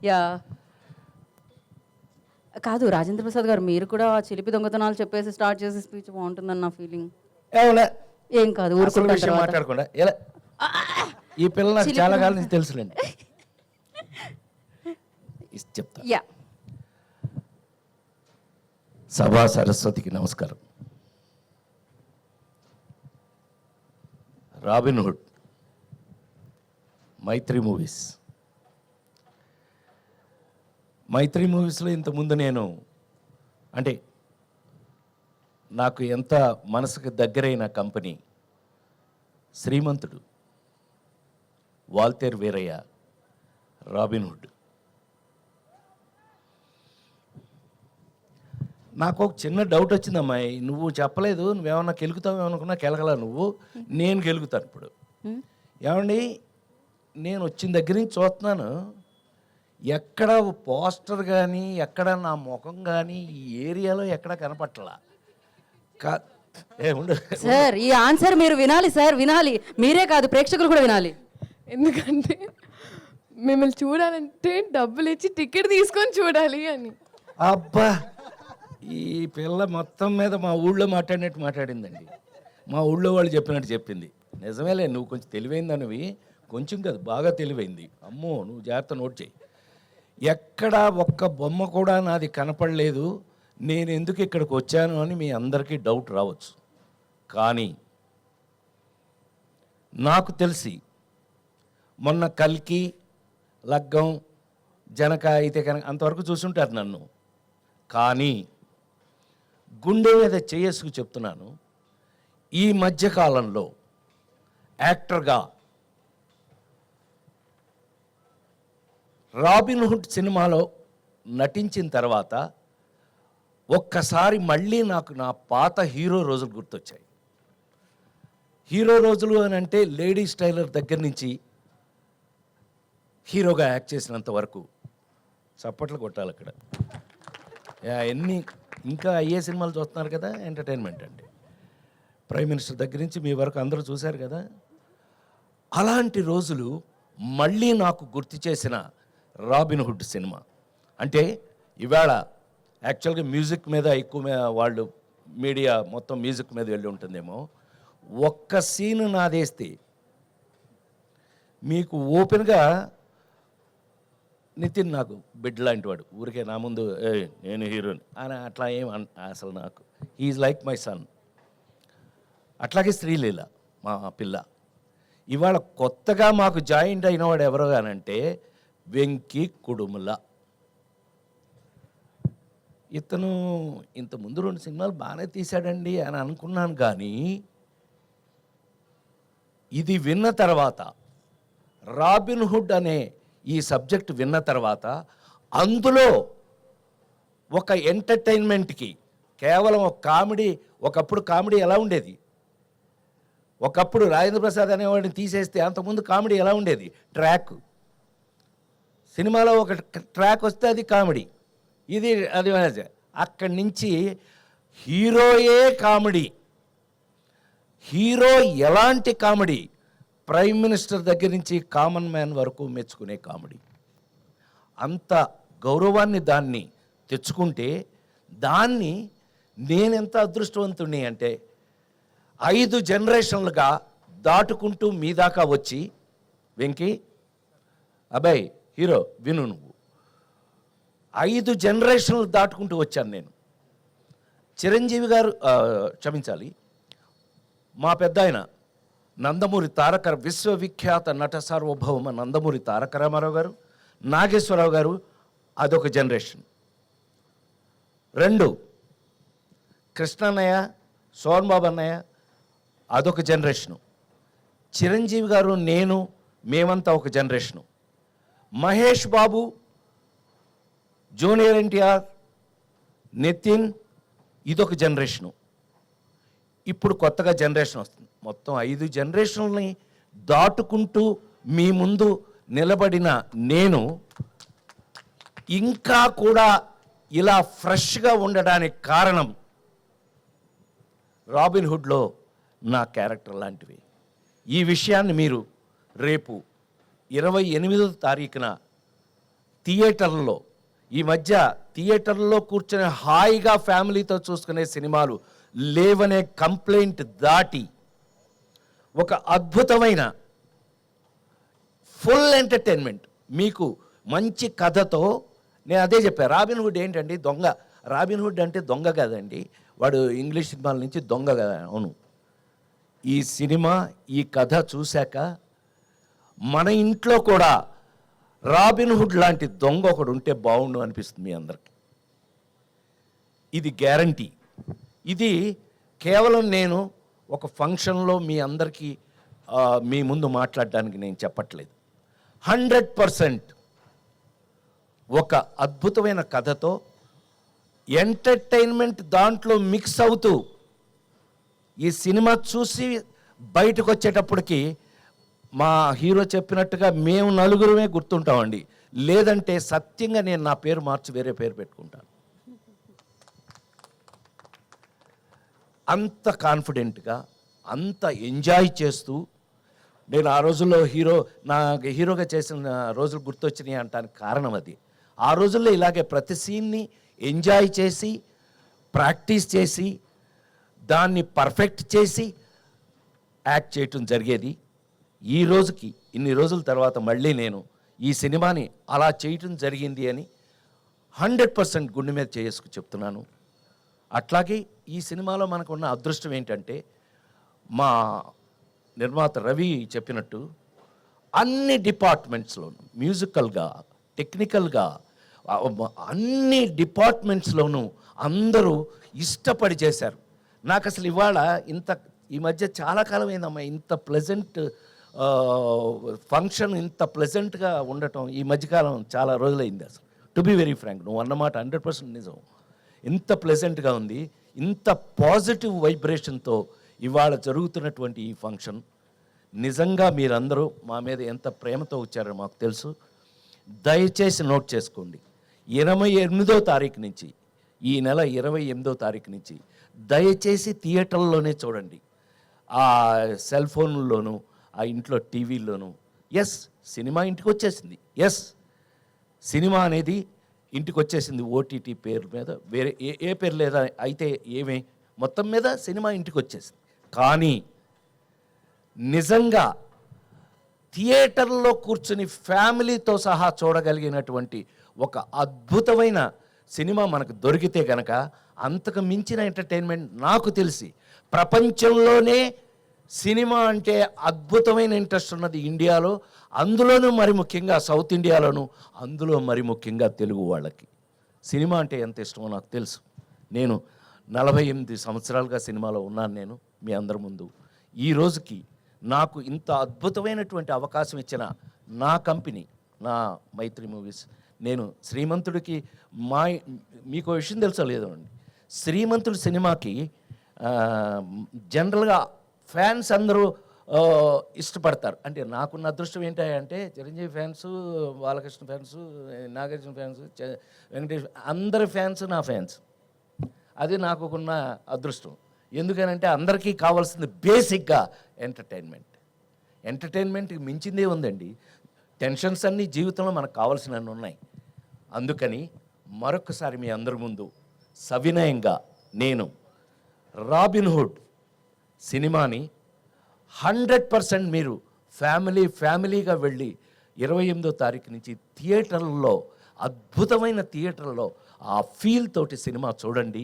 Yeah కాదు రాజేంద్ర ప్రసాద్ గారు, మీరు కూడా చిలిపి దొంగతనాలు చెప్పేసి స్టార్ట్ చేసే స్పీచ్ బాగుంటుందని నా ఫీలింగ్. ఏమన్నా ఏం కాదు, అసలు ఊరుకుంటాను విషయం తర్వాత. మాట్లాడకుండా ఎలా ఈ పిల్ల నాకు చిలిపి చాలా కాలం నుంచి తెలుసులేండి. చెప్తా. యా సభా సరస్వతికి నమస్కారం. రాబిన్హుడ్, మైత్రి మూవీస్. మైత్రి మూవీస్లో ఇంతకుముందు నేను అంటే నాకు ఎంత మనసుకు దగ్గరైన కంపెనీ శ్రీమంతుడు, వాల్తేర్ వీరయ్య, రాబిన్హుడ్. నాకు ఒక చిన్న డౌట్ వచ్చింది, అమ్మాయి నువ్వు చెప్పలేదు, నువ్వేమన్నా కెలుగుతావు ఏమనుకున్నా కెలగలా నువ్వు, నేను కెలుగుతాను ఇప్పుడు. ఏమండి, నేను వచ్చిన దగ్గర నుంచి చూస్తున్నాను, ఎక్కడ పోస్టర్ కానీ ఎక్కడ నా ముఖం కానీ ఈ ఏరియాలో ఎక్కడ కనపట్టలా. సార్ ఈ ఆన్సర్ మీరు వినాలి సార్, వినాలి. మీరే కాదు, ప్రేక్షకులు కూడా వినాలి. ఎందుకంటే మిమ్మల్ని చూడాలంటే డబ్బులు ఇచ్చి టికెట్ తీసుకొని చూడాలి అని. అబ్బా, ఈ పిల్ల మొత్తం మీద మా ఊళ్ళో మాట్లాడినట్టు మాట్లాడిందండి. మా ఊళ్ళో వాళ్ళు చెప్పినట్టు చెప్పింది. నిజమేలే, నువ్వు కొంచెం తెలివైందనివి, కొంచెం కాదు బాగా తెలివైంది. అమ్మో, నువ్వు జాగ్రత్త నోట్ చేయి. ఎక్కడ ఒక్క బొమ్మ కూడా నాది కనపడలేదు, నేను ఎందుకు ఇక్కడికి వచ్చాను అని మీ అందరికీ డౌట్ రావచ్చు. కానీ నాకు తెలిసి మొన్న కల్కి, లగ్గం, జనక అయితే కనుక అంతవరకు చూసుంటారు నన్ను. కానీ గుండె మీద చేసుకు చెప్తున్నాను, ఈ మధ్యకాలంలో యాక్టర్గా రాబిన్హుడ్ సినిమాలో నటించిన తర్వాత ఒక్కసారి మళ్ళీ నాకు నా పాత హీరో రోజులు గుర్తొచ్చాయి. హీరో రోజులు అని అంటే లేడీస్ టైలర్ దగ్గర నుంచి హీరోగా యాక్ట్ చేసినంత వరకు చప్పట్లు కొట్టాలి అక్కడ. ఎన్ని ఇంకా అయ్యే సినిమాలు చూస్తున్నారు కదా, ఎంటర్టైన్మెంట్ అండి. ప్రైమ్ మినిస్టర్ దగ్గర నుంచి మీ వరకు అందరూ చూశారు కదా. అలాంటి రోజులు మళ్ళీ నాకు గుర్తు చేసిన రాబిన్హుడ్ సినిమా. అంటే ఇవాళ యాక్చువల్గా మ్యూజిక్ మీద ఎక్కువ వాళ్ళు మీడియా మొత్తం మ్యూజిక్ మీద వెళ్ళి ఉంటుందేమో. ఒక్క సీన్ నాదేస్తే మీకు ఓపెన్గా, నితిన్ నాకు బిడ్ లాంటి వాడు, ఊరికే నా ముందు నేను హీరోని అని అట్లా ఏం అసలు నాకు హీఈస్ లైక్ మై సన్. అట్లాగే శ్రీలీల మా పిల్ల. ఇవాళ కొత్తగా మాకు జాయింట్ అయినవాడు ఎవరో అనంటే వెంకీ కుడుముల. ఇతను ఇంతకుముందు 2 సినిమాలు బాగానే తీశాడండి అని అనుకున్నాను. కానీ ఇది విన్న తర్వాత, రాబిన్హుడ్ అనే ఈ సబ్జెక్ట్ విన్న తర్వాత, అందులో ఒక ఎంటర్టైన్మెంట్కి కేవలం ఒక కామెడీ, ఒకప్పుడు కామెడీ ఎలా ఉండేది, ఒకప్పుడు రాజేంద్ర ప్రసాద్ అనేవాడిని తీసేస్తే అంతకుముందు కామెడీ ఎలా ఉండేది, ట్రాక్. సినిమాలో ఒక ట్రాక్ వస్తే అది కామెడీ, ఇది అది. అక్కడి నుంచి హీరోయే కామెడీ. హీరో ఎలాంటి కామెడీ, ప్రైమ్ మినిస్టర్ దగ్గర నుంచి కామన్ మ్యాన్ వరకు మెచ్చుకునే కామెడీ. అంత గౌరవాన్ని దాన్ని తెచ్చుకుంటే, దాన్ని నేనెంత అదృష్టవంతుణ్ణి అంటే 5 జనరేషన్లుగా దాటుకుంటూ మీ దాకా వచ్చి, వెంకీ అబ్బాయి హీరో విను, నువ్వు 5 జనరేషన్లు దాటుకుంటూ వచ్చాను నేను. చిరంజీవి గారు, క్షమించాలి, మా పెద్ద ఆయన నందమూరి తారక, విశ్వవిఖ్యాత నట సార్వభౌమ నందమూరి తారక రామారావు గారు, నాగేశ్వరరావు గారు, అదొక జనరేషన్. 2 కృష్ణన్నయ్య, సోహన్ బాబు అన్నయ్య, అదొక జనరేషను. చిరంజీవి గారు, నేను, మేమంతా ఒక జనరేషను. మహేష్ బాబు, జూనియర్ ఎన్టీఆర్, నితిన్, ఇదొక జనరేషను. ఇప్పుడు కొత్తగా జనరేషన్ వస్తుంది. మొత్తం 5 జనరేషన్లని దాటుకుంటూ మీ ముందు నిలబడిన నేను ఇంకా కూడా ఇలా ఫ్రెష్గా ఉండడానికి కారణం రాబిన్హుడ్లో నా క్యారెక్టర్ లాంటివి. ఈ విషయాన్ని మీరు రేపు 28వ తారీఖున థియేటర్లో ఈ మధ్య థియేటర్లో కూర్చొని హాయిగా ఫ్యామిలీతో చూసుకునే సినిమాలు లేవనే కంప్లైంట్ దాటి ఒక అద్భుతమైన ఫుల్ ఎంటర్టైన్మెంట్ మీకు మంచి కథతో, నేను అదే చెప్పాను, రాబిన్ హుడ్ ఏంటండి దొంగ, రాబిన్ హుడ్ అంటే దొంగ కదండి, వాడు ఇంగ్లీష్ సినిమాల నుంచి దొంగ కదా. అవును, ఈ సినిమా ఈ కథ చూశాక మన ఇంట్లో కూడా రాబిన్ హుడ్ లాంటి దొంగ ఒకడు ఉంటే బాగుండు అనిపిస్తుంది మీ అందరికి. ఇది గ్యారంటీ. ఇది కేవలం నేను ఒక ఫంక్షన్లో మీ అందరికీ మీ ముందు మాట్లాడడానికి నేను చెప్పట్లేదు. 100% ఒక అద్భుతమైన కథతో ఎంటర్టైన్మెంట్ దాంట్లో మిక్స్ అవుతూ ఈ సినిమా చూసి బయటకు వచ్చేటప్పటికి మా హీరో చెప్పినట్టుగా మేము నలుగురమే గుర్తుంటామండి, లేదంటే సత్యంగా నేను నా పేరు మార్చి వేరే పేరు పెట్టుకుంటాను. అంత కాన్ఫిడెంట్గా, అంత ఎంజాయ్ చేస్తూ, నేను ఆ రోజుల్లో నాకు హీరోగా చేసిన రోజులు గుర్తొచ్చినాయి అంటానికి కారణం అది. ఆ రోజుల్లో ఇలాగే ప్రతి సీన్ని ఎంజాయ్ చేసి, ప్రాక్టీస్ చేసి, దాన్ని పర్ఫెక్ట్ చేసి యాక్ట్ చేయటం జరిగేది. ఈ రోజుకి ఇన్ని రోజుల తర్వాత మళ్ళీ నేను ఈ సినిమాని అలా చేయటం జరిగింది అని 100% గుండె మీద చేసుకు చెప్తున్నాను. అట్లాగే ఈ సినిమాలో మనకు ఉన్న అదృష్టం ఏంటంటే, మా నిర్మాత రవి చెప్పినట్టు అన్ని డిపార్ట్మెంట్స్లోనూ, మ్యూజికల్గా, టెక్నికల్గా, అన్ని డిపార్ట్మెంట్స్లోనూ అందరూ ఇష్టపడి చేశారు. నాకు అసలు ఇవాళ ఈ మధ్య చాలా కాలం అయిందమ్మా ఇంత ప్లెజెంట్ ఫంక్షన్, ఇంత ప్లెజెంట్గా ఉండటం ఈ మధ్యకాలం చాలా రోజులైంది. అసలు టు బి వెరీ ఫ్రాంక్, నువ్వు అన్నమాట 100% నిజం. ఇంత ప్లెజెంట్గా ఉంది, ఇంత పాజిటివ్ వైబ్రేషన్తో ఇవాళ జరుగుతున్నటువంటి ఈ ఫంక్షన్. నిజంగా మీరందరూ మా మీద ఎంత ప్రేమతో వచ్చారో మాకు తెలుసు. దయచేసి నోట్ చేసుకోండి, 28వ తారీఖు నుంచి, ఈ నెల 28వ తారీఖు నుంచి దయచేసి థియేటర్లోనే చూడండి. ఆ సెల్ ఫోన్లోనూ, ఆ ఇంట్లో టీవీల్లోనూ. ఎస్, సినిమా ఇంటికి వచ్చేసింది. ఎస్, సినిమా అనేది ఇంటికి వచ్చేసింది ఓటీటీ పేరు మీద, వేరే ఏ పేరు లేదా అయితే ఏమే, మొత్తం మీద సినిమా ఇంటికి వచ్చేసింది. కానీ నిజంగా థియేటర్లో కూర్చుని ఫ్యామిలీతో సహా చూడగలిగినటువంటి ఒక అద్భుతమైన సినిమా మనకు దొరికితే కనుక అంతకు మించిన ఎంటర్టైన్మెంట్ నాకు తెలిసి ప్రపంచంలోనే సినిమా అంటే అద్భుతమైన ఇంట్రెస్ట్ ఉన్నది ఇండియాలో, అందులోనూ మరి ముఖ్యంగా సౌత్ ఇండియాలోను, అందులో మరి ముఖ్యంగా తెలుగు వాళ్ళకి సినిమా అంటే ఎంత ఇష్టమో నాకు తెలుసు. నేను 48 సంవత్సరాలుగా సినిమాలో ఉన్నాను. నేను మీ అందరి ముందు ఈ రోజుకి నాకు ఇంత అద్భుతమైనటువంటి అవకాశం ఇచ్చిన నా కంపెనీ, నా మైత్రి మూవీస్. నేను శ్రీమంతుడికి మీకు విషయం తెలుసో లేదో అండి, శ్రీమంతుడి సినిమాకి జనరల్గా ఫ్యాన్స్ అందరూ ఇష్టపడతారు. అంటే నాకున్న అదృష్టం ఏంటంటే Chiranjeevi fans, Balakrishna fans, Nagarjuna fans, Venkatesh, అందరి ఫ్యాన్స్ నా ఫ్యాన్స్. అది నాకున్న అదృష్టం. ఎందుకనంటే అందరికీ కావాల్సింది బేసిక్గా ఎంటర్టైన్మెంట్కి మించిందే ఉందండి. టెన్షన్స్ అన్నీ జీవితంలో మనకు కావాల్సినవి ఉన్నాయి. అందుకని మరొకసారి మీ అందరి ముందు సవినయంగా నేను రాబిన్ హుడ్ సినిమాని 100% మీరు ఫ్యామిలీగా వెళ్ళి 28వ తారీఖు నుంచి థియేటర్లో, అద్భుతమైన థియేటర్లో ఆ ఫీల్ తోటి సినిమా చూడండి.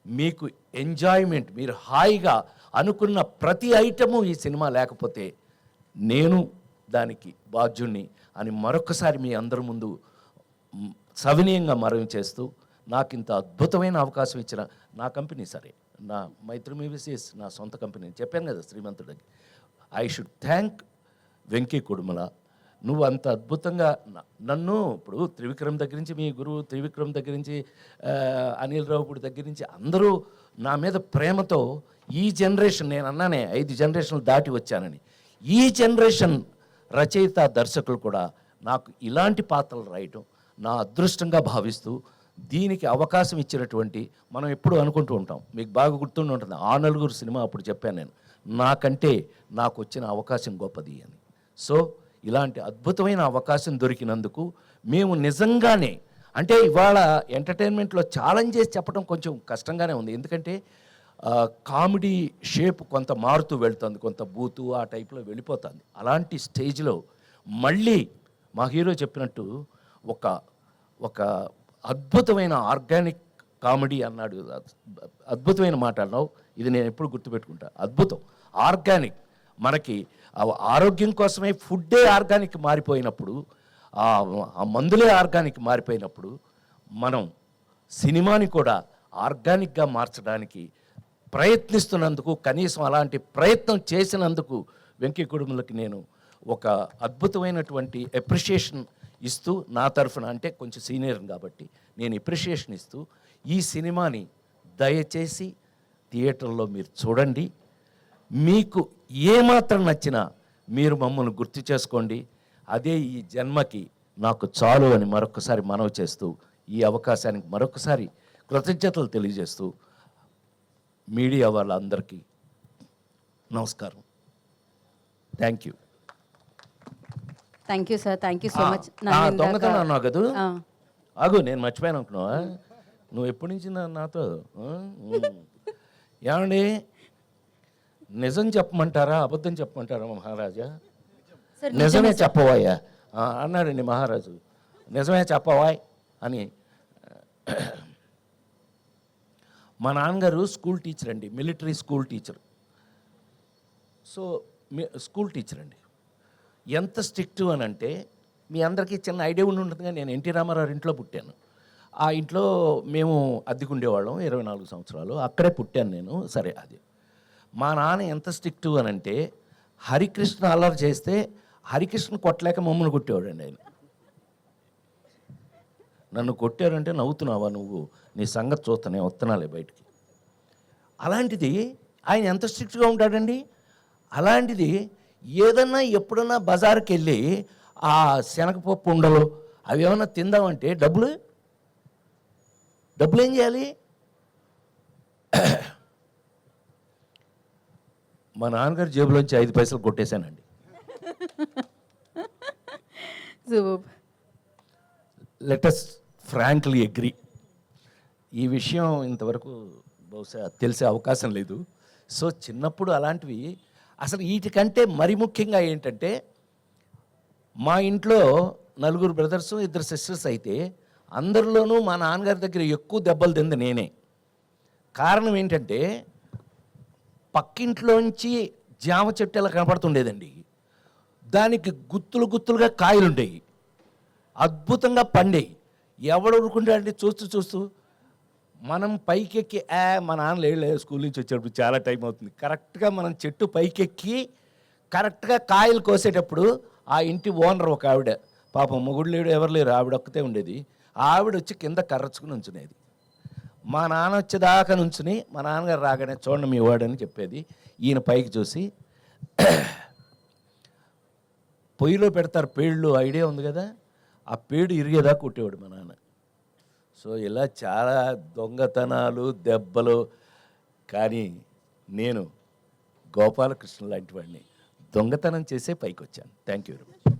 మీకు ఎంజాయ్మెంట్, మీరు హాయిగా అనుకున్న ప్రతి ఐటము ఈ సినిమా లేకపోతే నేను దానికి బాధ్యుణ్ణి అని మరొకసారి మీ అందరి ముందు సవినయంగా మనవి చేస్తూ, నాకు ఇంత అద్భుతమైన అవకాశం ఇచ్చిన నా కంపెనీ, సరే నా మైత్రి మూవీస్ నా సొంత కంపెనీ చెప్పాను కదా శ్రీమంతుడికి, I should thank Venky Kudumala. నువ్వు అంత అద్భుతంగా నన్ను, ఇప్పుడు త్రివిక్రమ్ దగ్గర నుంచి, మీ గురువు త్రివిక్రమ్ దగ్గర నుంచి, అనిల్ రావుపూడి దగ్గర నుంచి అందరూ నా మీద ప్రేమతో ఈ జనరేషన్, నేను అన్నానే 5 జనరేషన్లు దాటి వచ్చానని, ఈ జనరేషన్ రచయిత దర్శకులు కూడా నాకు ఇలాంటి పాత్రలు రాయటం నా అదృష్టంగా భావిస్తూ, దీనికి అవకాశం ఇచ్చినటువంటి, మనం ఎప్పుడు అనుకుంటూ ఉంటాం, మీకు బాగా గుర్తుండి ఉంటుంది, ఆ నలుగురు సినిమా అప్పుడు చెప్పాను నేను, నాకంటే నాకు వచ్చిన అవకాశం గొప్పది అని. సో ఇలాంటి అద్భుతమైన అవకాశం దొరికినందుకు మేము నిజంగానే, అంటే ఇవాళ ఎంటర్టైన్మెంట్లో ఛాలెంజ్ చేసి చెప్పడం కొంచెం కష్టంగానే ఉంది. ఎందుకంటే కామెడీ షేప్ కొంత మారుతూ వెళ్తుంది, కొంత బూతు ఆ టైప్లో వెళ్ళిపోతుంది. అలాంటి స్టేజ్లో మళ్ళీ మా హీరో చెప్పినట్టు ఒక అద్భుతమైన ఆర్గానిక్ కామెడీ అన్నాడు. అద్భుతమైన మాట అన్నావు, ఇది నేను ఎప్పుడు గుర్తుపెట్టుకుంటా. అద్భుతం, ఆర్గానిక్. మనకి ఆరోగ్యం కోసమే ఫుడ్డే ఆర్గానిక్ మారిపోయినప్పుడు, ఆ మందులే ఆర్గానిక్ మారిపోయినప్పుడు, మనం సినిమాని కూడా ఆర్గానిక్గా మార్చడానికి ప్రయత్నిస్తున్నందుకు, కనీసం అలాంటి ప్రయత్నం చేసినందుకు వెంకీ కుటుంబలకి నేను ఒక అద్భుతమైనటువంటి అప్రిషియేషన్ ఇస్తూ, నా తరఫున, అంటే కొంచెం సీనియర్ కాబట్టి నేను అప్రిషియేషన్ ఇస్తూ, ఈ సినిమాని దయచేసి థియేటర్లో మీరు చూడండి. మీకు ఏమాత్రం నచ్చినా మీరు మమ్మల్ని గుర్తు చేసుకోండి. అదే ఈ జన్మకి నాకు చాలు అని మరొకసారి మనవి చేస్తూ, ఈ అవకాశానికి మరొకసారి కృతజ్ఞతలు తెలియజేస్తూ, మీడియా వాళ్ళందరికీ నమస్కారం. Thank you. Thank you sir, thank you so much. దొంగతనం అన్నావు కదా, ఆగు, నేను మర్చిపోయాను అనుకున్నావా? నువ్వు ఎప్పటి నుంచి నాతో ఏమండి, నిజం చెప్పమంటారా అబద్ధం చెప్పమంటారా మహారాజా? నిజమే చెప్పవాయా అన్నాడండి మహారాజు. నిజమే చెప్పవాయ్ అని. మా నాన్నగారు స్కూల్ టీచర్ అండి, military school teacher. So school teacher అండి. ఎంత స్ట్రిక్ట్ అని అంటే, మీ అందరికీ చిన్న ఐడియా ఉండి ఉంటుంది. నేను ఎన్టీ రామారావు ఇంట్లో పుట్టాను. ఆ ఇంట్లో మేము అద్దెకుండేవాళ్ళం 24 సంవత్సరాలు, అక్కడే పుట్టాను నేను. సరే, అది మా నాన్న ఎంత స్ట్రిక్ట్ అని అంటే, హరికృష్ణ అల్లరి చేస్తే హరికృష్ణ కొట్టలేక మమ్మల్ని కొట్టేవాడండి ఆయన. నన్ను కొట్టారంటే నవ్వుతున్నావా నువ్వు, నీ సంగతి చూస్తానే వస్తున్నాలే బయటికి. అలాంటిది ఆయన ఎంత స్ట్రిక్ట్గా ఉంటాడండి. అలాంటిది ఏదన్నా ఎప్పుడన్నా బజార్కి వెళ్ళి ఆ శనగపప్పు ఉండలు అవి ఏమన్నా తిందామంటే డబ్బులు ఏం చేయాలి? మా నాన్నగారి జేబులోంచి 5 పైసలు కొట్టేశానండి. Let us frankly agree. ఈ విషయం ఇంతవరకు బహుశా తెలిసే అవకాశం లేదు. సో చిన్నప్పుడు అలాంటివి అసలు వీటికంటే మరి ముఖ్యంగా ఏంటంటే, మా ఇంట్లో 4 బ్రదర్స్ 2 సిస్టర్స్ అయితే అందరిలోనూ మా నాన్నగారి దగ్గర ఎక్కువ దెబ్బలు తింది నేనే. కారణం ఏంటంటే, పక్కింట్లోంచి జామ చెట్టు ఎలా కనపడుతుండేదండి, దానికి గుత్తులుగా కాయలు ఉండేవి, అద్భుతంగా పండేవి. ఎవడు ఊరుకుంటాడంటే చూస్తూ మనం పైకెక్కి మా నాన్న లేడు స్కూల్ నుంచి వచ్చేటప్పుడు చాలా టైం అవుతుంది, కరెక్ట్గా మనం చెట్టు పైకెక్కి కరెక్ట్గా కాయలు కోసేటప్పుడు ఆ ఇంటి ఓనర్ ఒక ఆవిడ, పాపం మొగుడు లేడు ఎవరు లేరు, ఆవిడ ఒక్కతే ఉండేది. ఆవిడ వచ్చి కింద కర్రచుకుని ఉంచునేది. మా నాన్న వచ్చేదాకా నుంచుని మా నాన్నగారు రాగానే చూడండి మీ వాడని చెప్పేది. ఈయన పైకి చూసి పొయ్యిలో పెడతారు పేళ్ళు, ఐడియా ఉంది కదా, ఆ పేడు ఇరిగేదాకా కొట్టేవాడు మా నాన్న. సో ఇలా చాలా దొంగతనాలు దెబ్బలు. కానీ నేను గోపాలకృష్ణ లాంటి వాడిని దొంగతనం చేసే పైకి వచ్చాను. Thank you very much.